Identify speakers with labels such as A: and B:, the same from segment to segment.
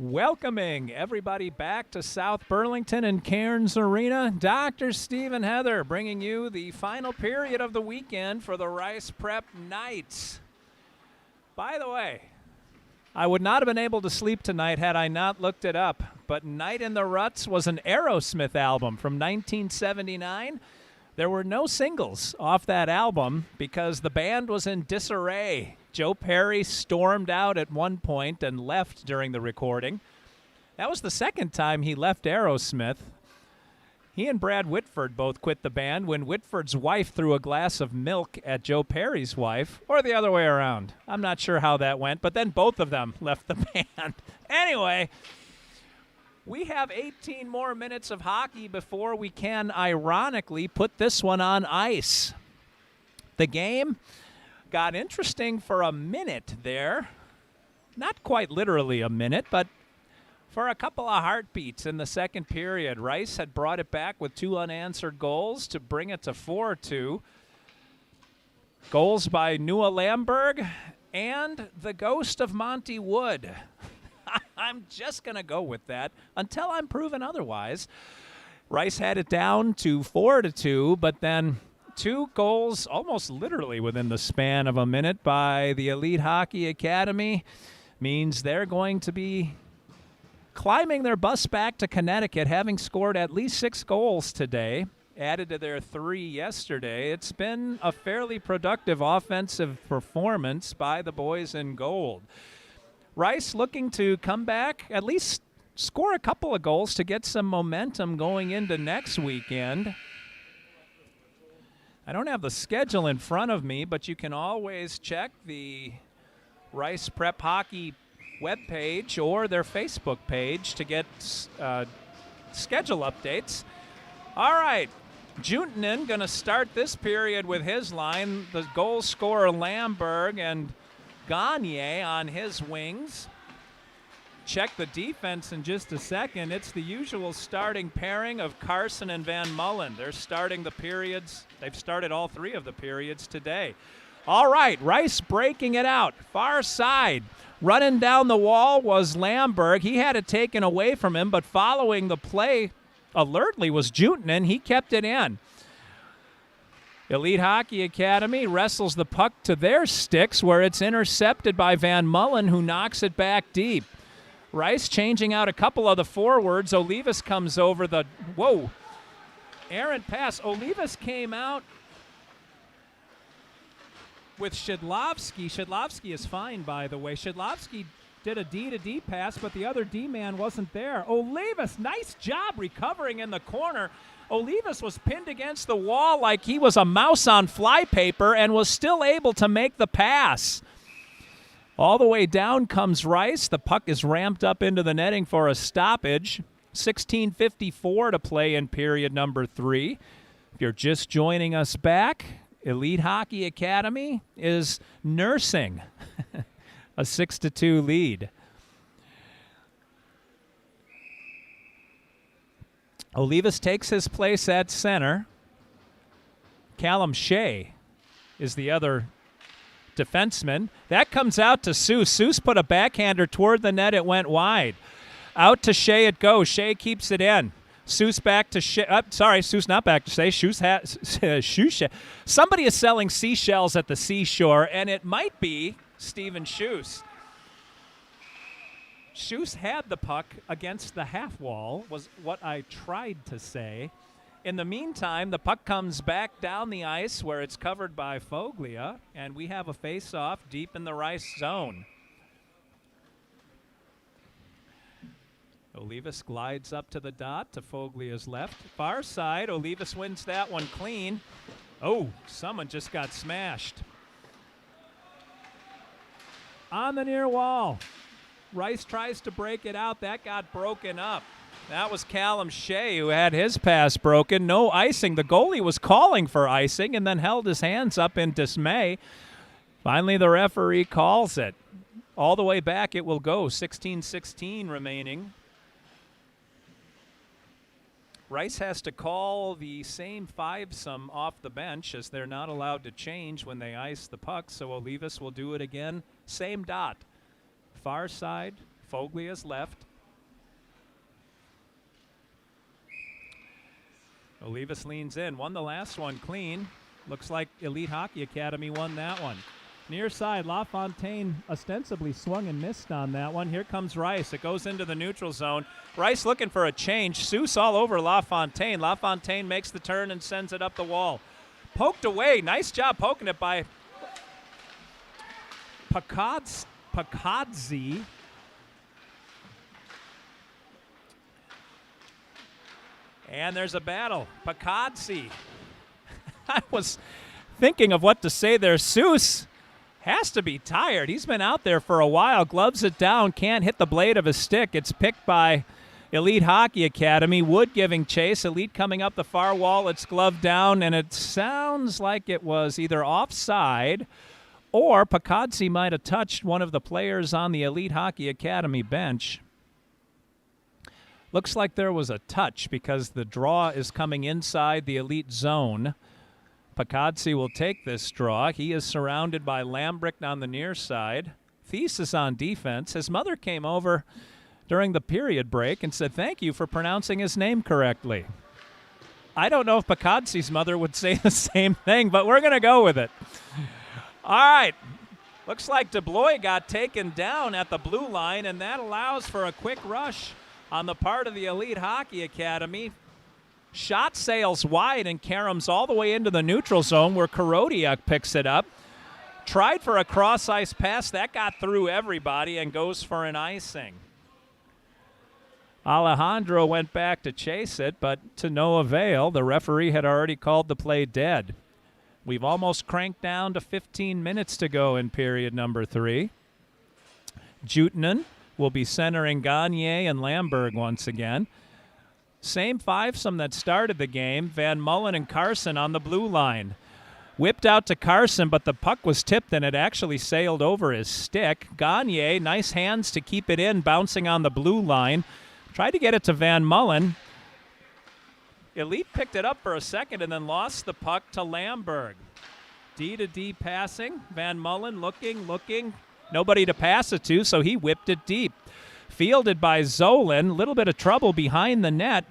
A: Welcoming everybody back to South Burlington and Cairns Arena, Dr. Steve and Heather bringing you the final period of the weekend for the Rice Prep Knights. By the way, I would not have been able to sleep tonight had I not looked it up, but Night in the Ruts was an Aerosmith album from 1979. There were no singles off that album because the band was in disarray. Joe Perry stormed out at one point and left during the recording. That was the second time he left Aerosmith. He and Brad Whitford both quit the band when Whitford's wife threw a glass of milk at Joe Perry's wife, or the other way around. I'm not sure how that went, but then both of them left the band. Anyway, we have 18 more minutes of hockey before we can, ironically, put this one on ice. The game got interesting for a minute there. Not quite literally a minute, but for a couple of heartbeats in the second period. Rice had brought it back with 2 unanswered goals to bring it to 4-2. Goals by Noah Lamberg and the ghost of Monty Wood. I'm just going to go with that until I'm proven otherwise. Rice had it down to 4-2, but then 2 goals almost literally within the span of a minute by the Elite Hockey Academy means they're going to be climbing their bus back to Connecticut, having scored at least 6 goals today, added to their 3 yesterday. It's been a fairly productive offensive performance by the boys in gold. Rice looking to come back, at least score a couple of goals to get some momentum going into next weekend. I don't have the schedule in front of me, but you can always check the Rice Prep Hockey webpage or their Facebook page to get schedule updates. All right, Juntanen going to start this period with his line. The goal scorer Lamberg and Gagne on his wings. Check the defense in just a second. It's the usual starting pairing of Carson and Van Mullen. They're starting the periods. They've started all 3 of the periods today. All right, Rice breaking it out. Far side. Running down the wall was Lamberg. He had it taken away from him, but following the play alertly was Juntanen. He kept it in. Elite Hockey Academy wrestles the puck to their sticks where it's intercepted by Van Mullen, who knocks it back deep. Rice changing out a couple of the forwards. Olivas comes over the, errant pass. Olivas came out with Shidlovsky. Shidlovsky is fine, by the way. Shidlovsky did a D-to-D pass, but the other D-man wasn't there. Olivas, nice job recovering in the corner. Olivas was pinned against the wall like he was a mouse on flypaper and was still able to make the pass. All the way down comes Rice. The puck is ramped up into the netting for a stoppage. 16:54 to play in period number 3. If you're just joining us back, Elite Hockey Academy is nursing a 6-2 lead. Olivas takes his place at center. Callum Shea is the other defenseman. That comes out to Seuss. Seuss put a backhander toward the net. It went wide. Out to Shea it goes. Shea keeps it in. Seuss back to Shea. Seuss not back to Shea. Seuss. Somebody is selling seashells at the seashore, and it might be Steven Seuss. Seuss had the puck against the half wall, was what I tried to say. In the meantime, the puck comes back down the ice where it's covered by Foglia, and we have a face-off deep in the Rice zone. Olivas glides up to the dot to Foglia's left. Far side, Olivas wins that one clean. Oh, someone just got smashed. On the near wall. Rice tries to break it out. That got broken up. That was Callum Shea who had his pass broken. No icing. The goalie was calling for icing and then held his hands up in dismay. Finally, the referee calls it. All the way back it will go. 16:16 remaining. Rice has to call the same 5-some off the bench as they're not allowed to change when they ice the puck, so Olivas will do it again. Same dot. Far side, Foglia's left. Olivas leans in, won the last one clean. Looks like Elite Hockey Academy won that one. Near side, LaFontaine ostensibly swung and missed on that one. Here comes Rice. It goes into the neutral zone. Rice looking for a change. Seuss all over LaFontaine. LaFontaine makes the turn and sends it up the wall. Poked away. Nice job poking it by Pakadzi. And there's a battle. Pakadzi. I was thinking of what to say there. Seuss has to be tired. He's been out there for a while. Gloves it down. Can't hit the blade of his stick. It's picked by Elite Hockey Academy. Wood giving chase. Elite coming up the far wall. It's gloved down, and it sounds like it was either offside or Pakadzi might have touched one of the players on the Elite Hockey Academy bench. Looks like there was a touch because the draw is coming inside the Elite zone. Pakadzi will take this draw. He is surrounded by Lambrick on the near side. Thies is on defense. His mother came over during the period break and said, "Thank you for pronouncing his name correctly." I don't know if Pakadzi's mother would say the same thing, but we're going to go with it. All right. Looks like DeBlois got taken down at the blue line, and that allows for a quick rush on the part of the Elite Hockey Academy. Shot sails wide and caroms all the way into the neutral zone where Korodiak picks it up. Tried for a cross-ice pass. That got through everybody and goes for an icing. Alejandro went back to chase it, but to no avail. The referee had already called the play dead. We've almost cranked down to 15 minutes to go in period number 3. Jutinen will be centering Gagne and Lamberg once again. Same fivesome that started the game. Van Mullen and Carson on the blue line. Whipped out to Carson, but the puck was tipped and it actually sailed over his stick. Gagne, nice hands to keep it in, bouncing on the blue line. Tried to get it to Van Mullen. Elite picked it up for a second and then lost the puck to Lamberg. D-to-D passing. Van Mullen looking. Nobody to pass it to, so he whipped it deep. Fielded by Zolan. A little bit of trouble behind the net.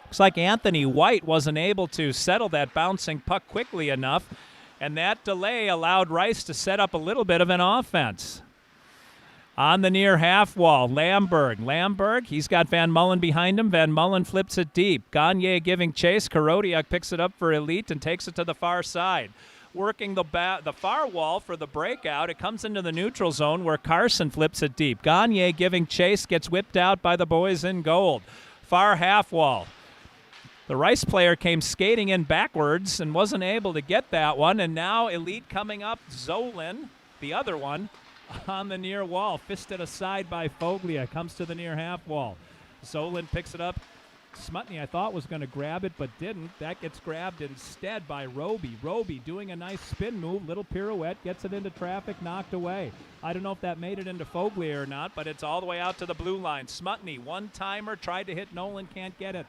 A: Looks like Anthony White wasn't able to settle that bouncing puck quickly enough, and that delay allowed Rice to set up a little bit of an offense. On the near half wall, Lamberg, he's got Van Mullen behind him. Van Mullen flips it deep. Gagne giving chase. Korodiak picks it up for Elite and takes it to the far side. Working the far wall for the breakout. It comes into the neutral zone where Carson flips it deep. Gagne giving chase, gets whipped out by the boys in gold. Far half wall. The Rice player came skating in backwards and wasn't able to get that one, and now Elite coming up. Zolan, the other one, on the near wall. Fisted aside by Foglia. Comes to the near half wall. Zolan picks it up. Smutny, I thought, was going to grab it, but didn't. That gets grabbed instead by Roby. Roby doing a nice spin move, little pirouette, gets it into traffic, knocked away. I don't know if that made it into Foglia or not, but it's all the way out to the blue line. Smutny, one-timer, tried to hit Nolan, can't get it.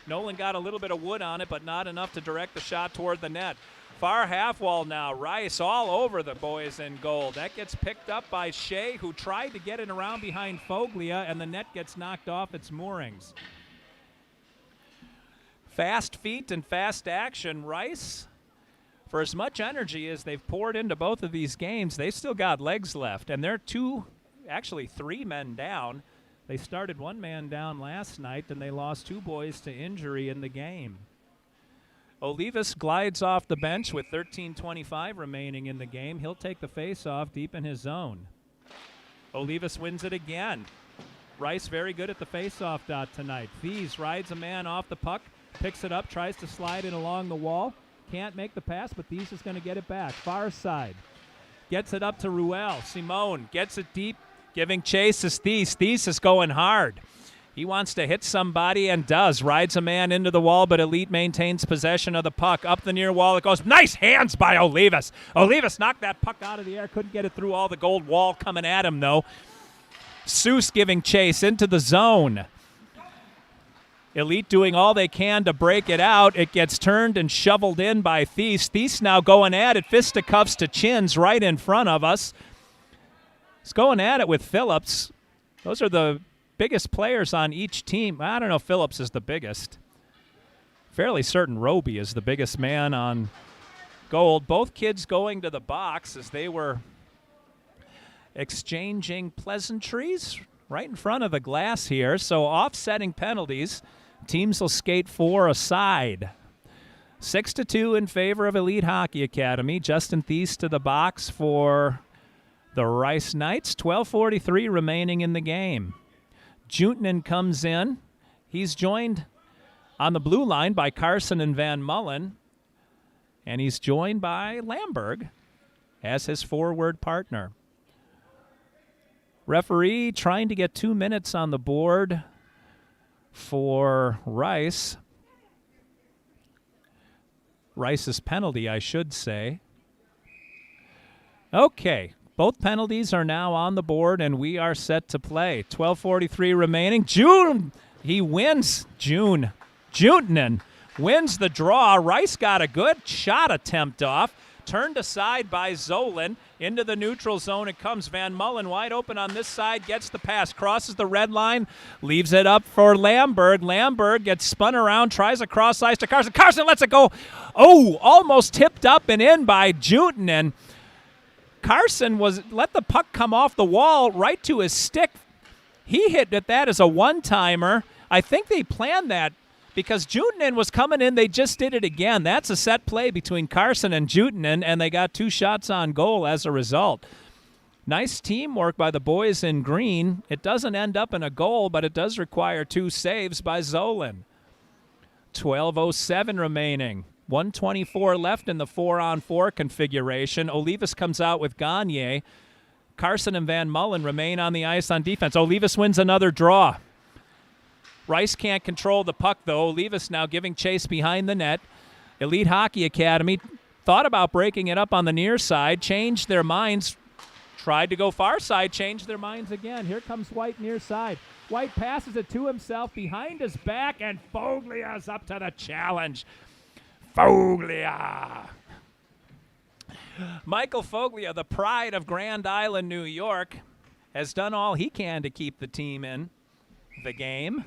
A: Nolan got a little bit of wood on it, but not enough to direct the shot toward the net. Far half wall now. Rice all over the boys in gold. That gets picked up by Shea, who tried to get it around behind Foglia, and the net gets knocked off its moorings. Fast feet and fast action. Rice, for as much energy as they've poured into both of these games, they've still got legs left, and they're three men down. They started one man down last night, and they lost two boys to injury in the game. Olivas glides off the bench with 13:25 remaining in the game. He'll take the face-off deep in his zone. Olivas wins it again. Rice very good at the face-off dot tonight. Thies rides a man off the puck, picks it up, tries to slide it along the wall. Can't make the pass, but Thies is going to get it back. Far side. Gets it up to Ruel. Simone gets it deep, giving chase is Thies. Thies is going hard. He wants to hit somebody and does. Rides a man into the wall, but Elite maintains possession of the puck. Up the near wall it goes. Nice hands by Olivas. Olivas knocked that puck out of the air. Couldn't get it through all the gold wall coming at him, though. Seuss giving chase into the zone. Elite doing all they can to break it out. It gets turned and shoveled in by Thies. Thies now going at it. Fisticuffs to chins right in front of us. He's going at it with Phillips. Those are the biggest players on each team. I don't know if Phillips is the biggest. fairly certain Roby is the biggest man on gold. Both kids going to the box as they were exchanging pleasantries right in front of the glass here. So offsetting penalties. Teams will skate 4 aside. 6-2 in favor of Elite Hockey Academy. Justin Thies to the box for the Rice Knights. 12:43 remaining in the game. Juntanen comes in. He's joined on the blue line by Carson and Van Mullen. And he's joined by Lamberg as his forward partner. Referee trying to get 2 minutes on the board for Rice. Rice's penalty, I should say. Okay, both penalties are now on the board, and we are set to play. 12:43 remaining. He wins. Juntanen wins the draw. Rice got a good shot attempt off. Turned aside by Zolan. Into the neutral zone it comes. Van Mullen wide open on this side. Gets the pass. Crosses the red line. Leaves it up for Lamberg. Lamberg gets spun around. Tries a cross ice to Carson. Carson lets it go. Oh, almost tipped up and in by Juntanen. Carson let the puck come off the wall right to his stick. He hit that as a one-timer. I think they planned that because Juntanen was coming in. They just did it again. That's a set play between Carson and Juntanen, and they got 2 shots on goal as a result. Nice teamwork by the boys in green. It doesn't end up in a goal, but it does require 2 saves by Zolan. 12:07 remaining. 1:24 left in the 4-on-4 configuration. Olivas comes out with Gagne. Carson and Van Mullen remain on the ice on defense. Olivas wins another draw. Rice can't control the puck, though. Olivas now giving chase behind the net. Elite Hockey Academy thought about breaking it up on the near side, changed their minds, tried to go far side, changed their minds again. Here comes White near side. White passes it to himself behind his back, and Foglia's up to the challenge. Foglia. Michael Foglia, the pride of Grand Island, New York, has done all he can to keep the team in the game.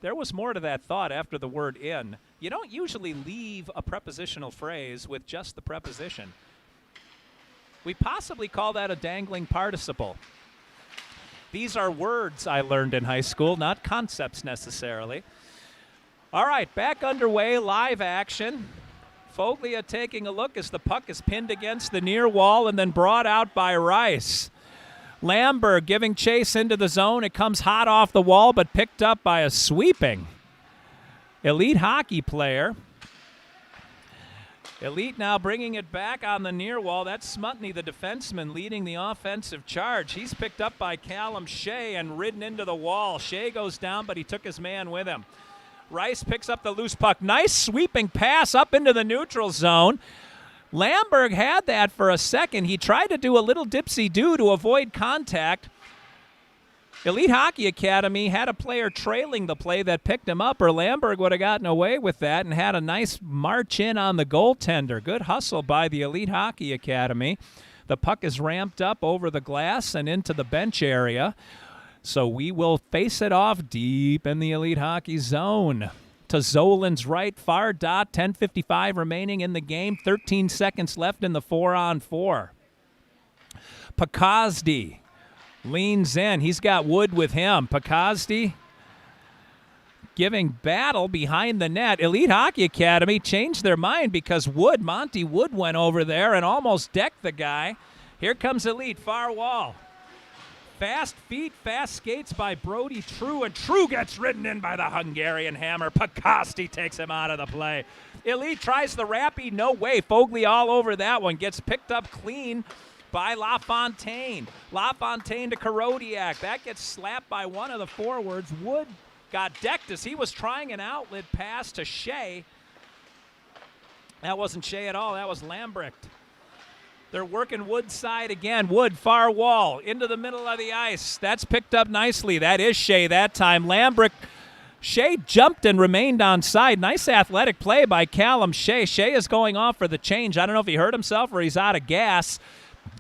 A: There was more to that thought after the word in. You don't usually leave a prepositional phrase with just the preposition. We possibly call that a dangling participle. These are words I learned in high school, not concepts necessarily. All right, back underway, live action. Foglia taking a look as the puck is pinned against the near wall and then brought out by Rice. Lamberg giving chase into the zone. It comes hot off the wall, but picked up by a sweeping Elite Hockey player. Elite now bringing it back on the near wall. That's Smutney, the defenseman, leading the offensive charge. He's picked up by Callum Shea and ridden into the wall. Shea goes down, but he took his man with him. Rice picks up the loose puck. Nice sweeping pass up into the neutral zone. Lamberg had that for a second. He tried to do a little dipsy-do to avoid contact. Elite Hockey Academy had a player trailing the play that picked him up, or Lamberg would have gotten away with that and had a nice march in on the goaltender. Good hustle by the Elite Hockey Academy. The puck is ramped up over the glass and into the bench area. So we will face it off deep in the Elite Hockey zone. To Zolan's right, far dot, 10:55 remaining in the game, 13 seconds left in the 4-on-4. Pakazdi leans in. He's got Wood with him. Pakazdi giving battle behind the net. Elite Hockey Academy changed their mind because Monty Wood went over there and almost decked the guy. Here comes Elite, far wall. Fast feet, fast skates by Brody True, and True gets ridden in by the Hungarian hammer. Pakasti takes him out of the play. Elite tries the rappy, no way. Foglia all over that one. Gets picked up clean by LaFontaine. LaFontaine to Karodiak. That gets slapped by one of the forwards. Wood got decked as he was trying an outlet pass to Shea. That wasn't Shea at all. That was Lambrecht. They're working Wood's side again. Wood, far wall, into the middle of the ice. That's picked up nicely. That is Shea that time. Lambrecht. Shea jumped and remained on side. Nice athletic play by Callum Shea. Shea is going off for the change. I don't know if he hurt himself or he's out of gas.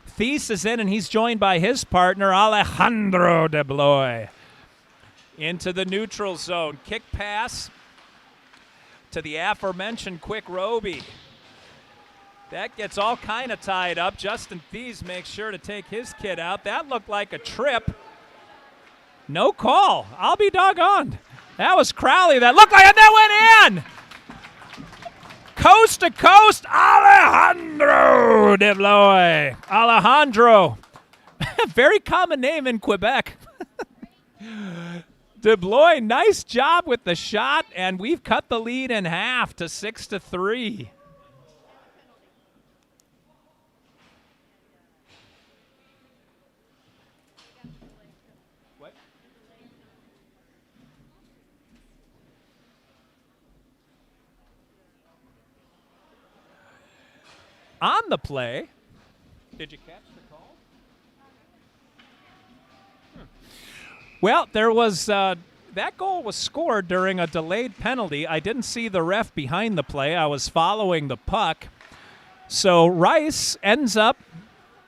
A: Thies is in, and he's joined by his partner, Alejandro de Blois. Into the neutral zone. Kick pass to the aforementioned Quick Roby. That gets all kind of tied up. Justin Thies makes sure to take his kid out. That looked like a trip. No call. I'll be doggone. That was Crowley. That looked like it. That went in. Coast to coast, Alejandro de Blois. Alejandro. Very common name in Quebec. De Blois, nice job with the shot, and we've cut the lead in half to 6-3. What? On the play, did you catch the call? Well, there was that goal was scored during a delayed penalty. I didn't see the ref behind the play. I was following the puck. So Rice ends up,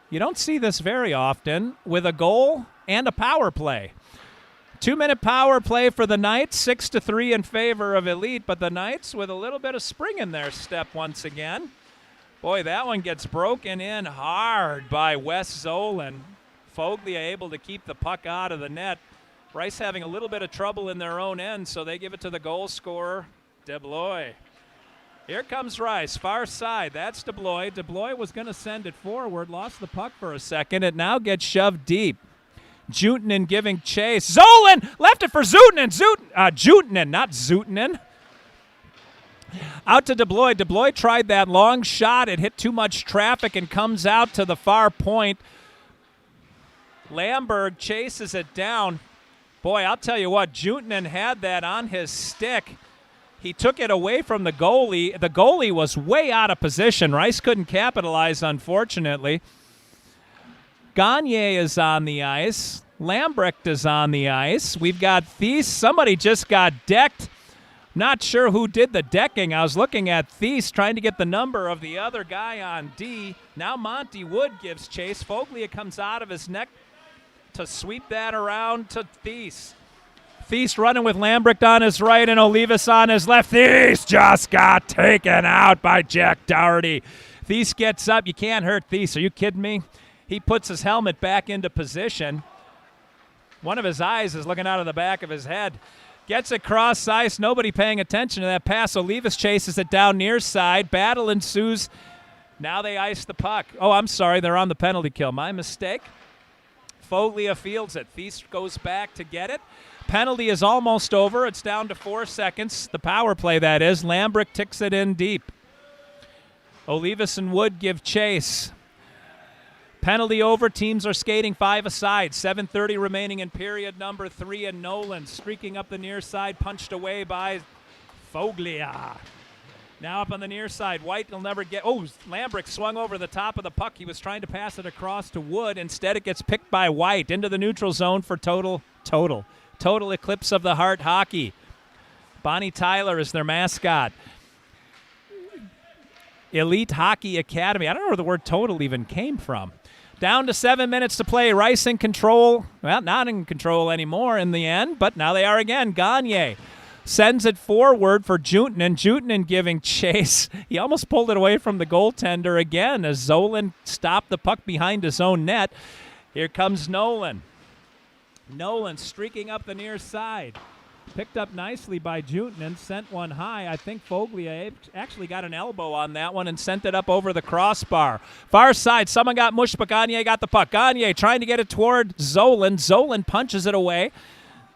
A: you don't see this very often, with a goal and a power play. 2-minute power play for the Knights, 6-3 in favor of Elite, but the Knights with a little bit of spring in their step once again. Boy, that one gets broken in hard by Wes Zolan. Foglia able to keep the puck out of the net. Rice having a little bit of trouble in their own end, so they give it to the goal scorer, De Blois. Here comes Rice, far side. That's De Blois. De Blois was going to send it forward, lost the puck for a second. It now gets shoved deep. Jutinen giving chase. Zolan left it for Zutinen. Jutinen, not Zutinen. Out to De Blois. De Blois tried that long shot. It hit too much traffic and comes out to the far point. Lamberg chases it down. Boy, I'll tell you what, Jutinen had that on his stick. He took it away from the goalie. The goalie was way out of position. Rice couldn't capitalize, unfortunately. Gagne is on the ice. Lambrecht is on the ice. We've got Thies. Somebody just got decked. Not sure who did the decking. I was looking at Thies trying to get the number of the other guy on D. Now Monty Wood gives chase. Foglia comes out of his neck to sweep that around to Thies. Thies running with Lambrecht on his right and Olivas on his left. Thies just got taken out by Jack Dougherty. Thies gets up. You can't hurt Thies. Are you kidding me? He puts his helmet back into position. One of his eyes is looking out of the back of his head. Gets it cross ice. Nobody paying attention to that pass. Olivas chases it down near side. Battle ensues. Now they ice the puck. Oh, I'm sorry. They're on the penalty kill. My mistake. Foglia fields it. Thies goes back to get it. Penalty is almost over. It's down to 4 seconds. The power play, that is. Lambrecht ticks it in deep. Olivas and Wood give chase. Penalty over. Teams are skating 5 aside. 7:30 remaining in period number 3, and Nolan streaking up the near side, punched away by Foglia. Now up on the near side. White will never get. Oh, Lambrecht swung over the top of the puck. He was trying to pass it across to Wood. Instead, it gets picked by White into the neutral zone for total eclipse of the heart hockey. Bonnie Tyler is their mascot. Elite Hockey Academy. I don't know where the word total even came from. Down to 7 minutes to play. Rice in control. Well, not in control anymore in the end, but now they are again. Gagne sends it forward for Jutinen. Jutinen giving chase. He almost pulled it away from the goaltender again as Zolan stopped the puck behind his own net. Here comes Nolan. Nolan streaking up the near side. Picked up nicely by Jutinen, sent one high. I think Foglia actually got an elbow on that one and sent it up over the crossbar. Far side, someone got mushed, but Gagne got the puck. Gagne trying to get it toward Zolan. Zolan punches it away.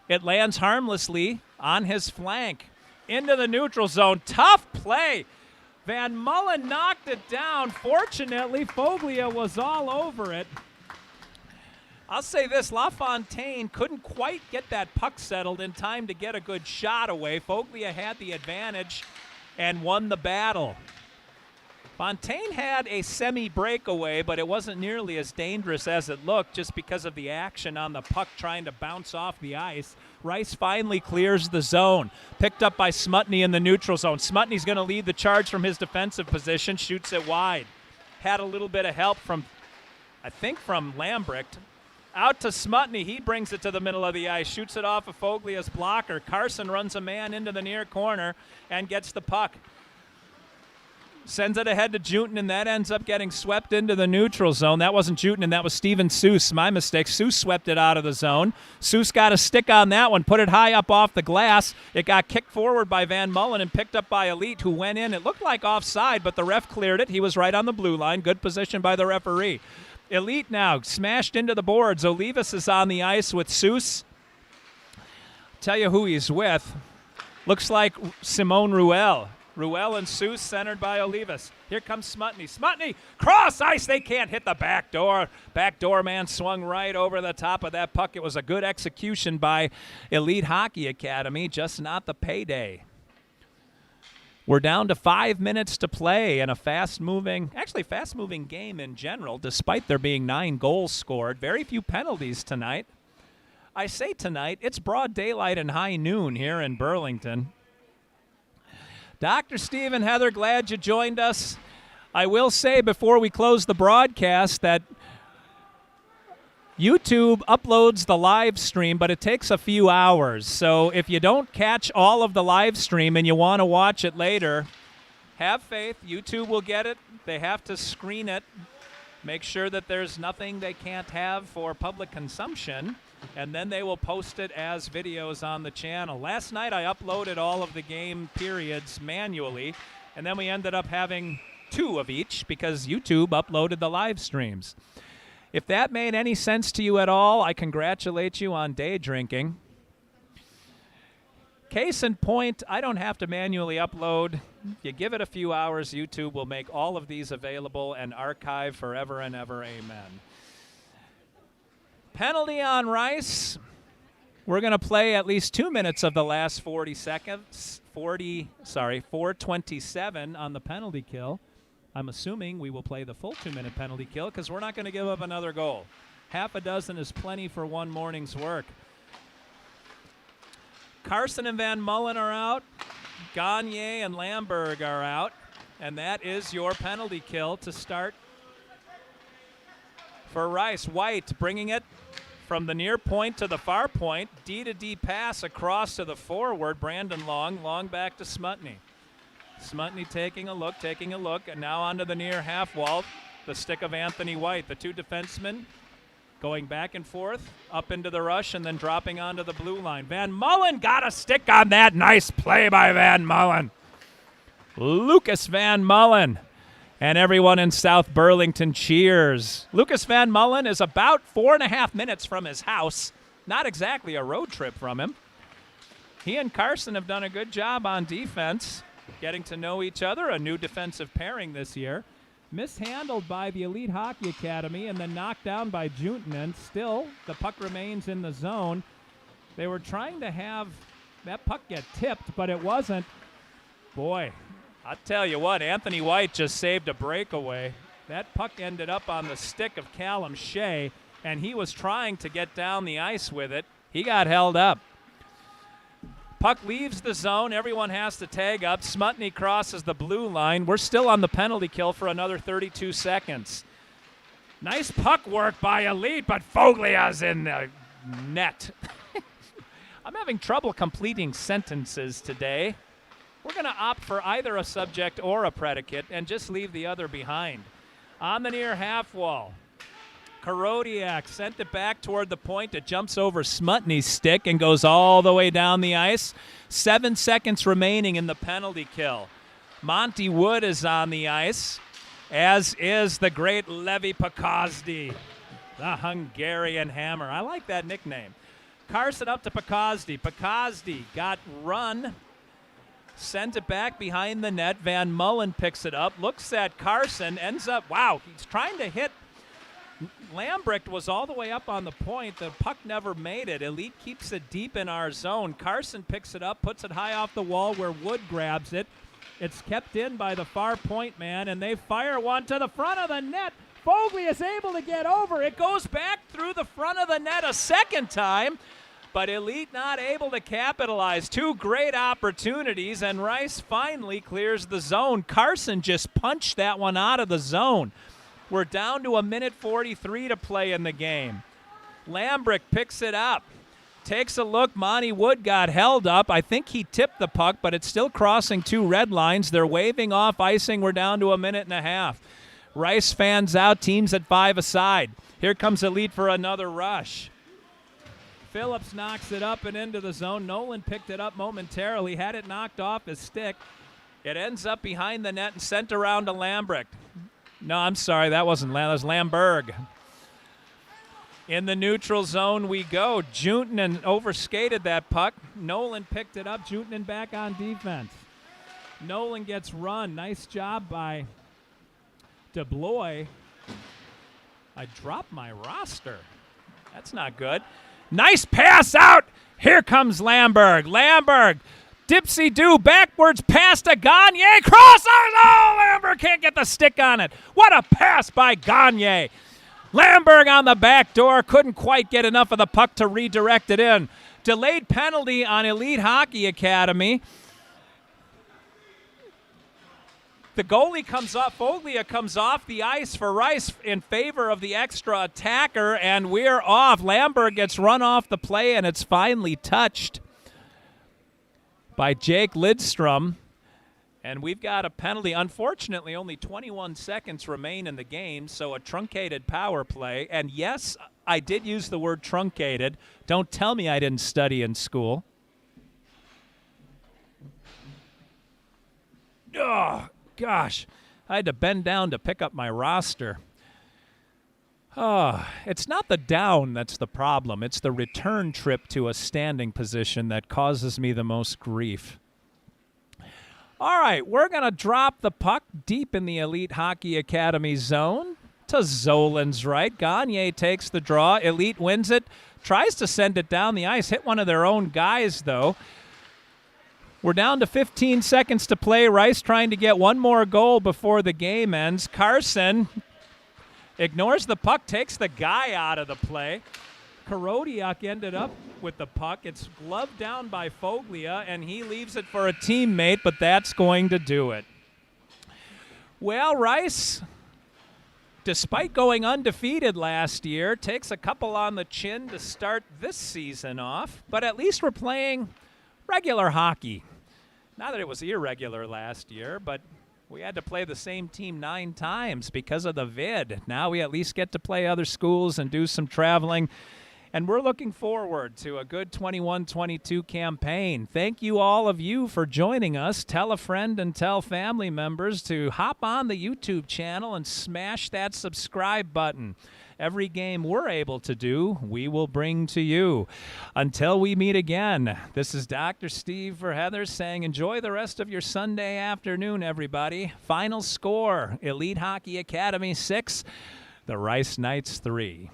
A: It lands harmlessly on his flank. Into the neutral zone. Tough play. Van Mullen knocked it down. Fortunately, Foglia was all over it. I'll say this, LaFontaine couldn't quite get that puck settled in time to get a good shot away. Foglia had the advantage and won the battle. Fontaine had a semi-breakaway, but it wasn't nearly as dangerous as it looked just because of the action on the puck trying to bounce off the ice. Rice finally clears the zone. Picked up by Smutny in the neutral zone. Smutny's going to lead the charge from his defensive position, shoots it wide. Had a little bit of help from, I think, from Lambrecht. Out to Smutny. He brings it to the middle of the ice, shoots it off of Foglia's blocker. Carson runs a man into the near corner and gets the puck. Sends it ahead to Jutin, and that ends up getting swept into the neutral zone. That wasn't Jutin, that was Steven Seuss. My mistake. Seuss swept it out of the zone. Seuss got a stick on that one, put it high up off the glass. It got kicked forward by Van Mullen and picked up by Elite, who went in. It looked like offside, but the ref cleared it. He was right on the blue line. Good position by the referee. Elite now smashed into the boards. Olivas is on the ice with Seuss. Tell you who he's with. Looks like Simone Ruel. Ruel and Seuss centered by Olivas. Here comes Smutny. Smutny, cross ice. They can't hit the back door. Backdoor man swung right over the top of that puck. It was a good execution by Elite Hockey Academy, just not the payday. We're down to 5 minutes to play in a fast-moving game in general, despite there being 9 goals scored. Very few penalties tonight. I say tonight, it's broad daylight and high noon here in Burlington. Dr. Stephen Heather, glad you joined us. I will say before we close the broadcast that YouTube uploads the live stream, but it takes a few hours. So if you don't catch all of the live stream and you want to watch it later, have faith. YouTube will get it. They have to screen it, make sure that there's nothing they can't have for public consumption, and then they will post it as videos on the channel. Last night I uploaded all of the game periods manually, and then we ended up having 2 of each because YouTube uploaded the live streams. If that made any sense to you at all, I congratulate you on day drinking. Case in point, I don't have to manually upload. If you give it a few hours, YouTube will make all of these available and archive forever and ever. Amen. Penalty on Rice. We're going to play at least 2 minutes of the last 40 seconds. 4:27 on the penalty kill. I'm assuming we will play the full 2-minute penalty kill because we're not going to give up another goal. Half a dozen is plenty for one morning's work. Carson and Van Mullen are out. Gagne and Lamberg are out. And that is your penalty kill to start for Rice. White bringing it from the near point to the far point. D-to-D pass across to the forward. Brandon Long. Long back to Smutny. Smutny taking a look, and now onto the near half wall. The stick of Anthony White. The 2 defensemen going back and forth, up into the rush, and then dropping onto the blue line. Van Mullen got a stick on that. Nice play by Van Mullen. Lucas Van Mullen. And everyone in South Burlington cheers. Lucas Van Mullen is about 4.5 minutes from his house. Not exactly a road trip from him. He and Carson have done a good job on defense, getting to know each other, a new defensive pairing this year. Mishandled by the Elite Hockey Academy and then knocked down by Juntanen. Still, the puck remains in the zone. They were trying to have that puck get tipped, but it wasn't. Boy, I'll tell you what, Anthony White just saved a breakaway. That puck ended up on the stick of Callum Shea, and he was trying to get down the ice with it. He got held up. Puck leaves the zone. Everyone has to tag up. Smutny crosses the blue line. We're still on the penalty kill for another 32 seconds. Nice puck work by Elite, but Foglia's in the net. I'm having trouble completing sentences today. We're going to opt for either a subject or a predicate and just leave the other behind. On the near half wall, Karodiak sent it back toward the point. It jumps over Smutny's stick and goes all the way down the ice. 7 seconds remaining in the penalty kill. Monty Wood is on the ice, as is the great Levi Pakazdi, the Hungarian Hammer. I like that nickname. Carson up to Pakazdi. Pakazdi got run, sent it back behind the net. Van Mullen picks it up, looks at Carson, ends up, wow, he's trying to hit. Lambrecht was all the way up on the point. The puck never made it. Elite keeps it deep in our zone. Carson picks it up, puts it high off the wall where Wood grabs it. It's kept in by the far point man, and they fire one to the front of the net. Foglia is able to get over. It goes back through the front of the net a second time, but Elite not able to capitalize. 2 great opportunities, and Rice finally clears the zone. Carson just punched that one out of the zone. We're down to 1:43 to play in the game. Lambrick picks it up. Takes a look. Monty Wood got held up. I think he tipped the puck, but it's still crossing 2 red lines. They're waving off icing. We're down to a minute and a half. Rice fans out. Teams at 5 aside. Here comes Elite for another rush. Phillips knocks it up and into the zone. Nolan picked it up momentarily. Had it knocked off his stick. It ends up behind the net and sent around to Lambrick. No, I'm sorry. That wasn't that was Lamberg. In the neutral zone we go. Juntanen overskated that puck. Nolan picked it up. Juntanen back on defense. Nolan gets run. Nice job by DeBlois. I dropped my roster. That's not good. Nice pass out. Here comes Lamberg. Lamberg, dipsy-do, backwards pass to Gagne. Crosses. Oh, Lamberg can't get the stick on it. What a pass by Gagne. Lamberg on the back door. Couldn't quite get enough of the puck to redirect it in. Delayed penalty on Elite Hockey Academy. The goalie comes off, Foglia comes off the ice for Rice in favor of the extra attacker, and we're off. Lamberg gets run off the play, and it's finally touched by Jake Lidstrom. And we've got a penalty. Unfortunately, only 21 seconds remain in the game, so a truncated power play. And yes, I did use the word truncated. Don't tell me I didn't study in school. Oh, gosh. I had to bend down to pick up my roster. Oh, it's not the down that's the problem. It's the return trip to a standing position that causes me the most grief. All right, we're going to drop the puck deep in the Elite Hockey Academy zone to Zolan's right. Gagne takes the draw. Elite wins it, tries to send it down the ice. Hit one of their own guys, though. We're down to 15 seconds to play. Rice trying to get one more goal before the game ends. Carson ignores the puck, takes the guy out of the play. Karodiak ended up with the puck. It's gloved down by Foglia, and he leaves it for a teammate, but that's going to do it. Well, Rice, despite going undefeated last year, takes a couple on the chin to start this season off, but at least we're playing regular hockey. Not that it was irregular last year, but we had to play the same team 9 times because of the vid. Now we at least get to play other schools and do some traveling. And we're looking forward to a good 21-22 campaign. Thank you, all of you, for joining us. Tell a friend and tell family members to hop on the YouTube channel and smash that subscribe button. Every game we're able to do, we will bring to you. Until we meet again, this is Dr. Steve for Heather saying enjoy the rest of your Sunday afternoon, everybody. Final score, Elite Hockey Academy 6, the Rice Knights 3.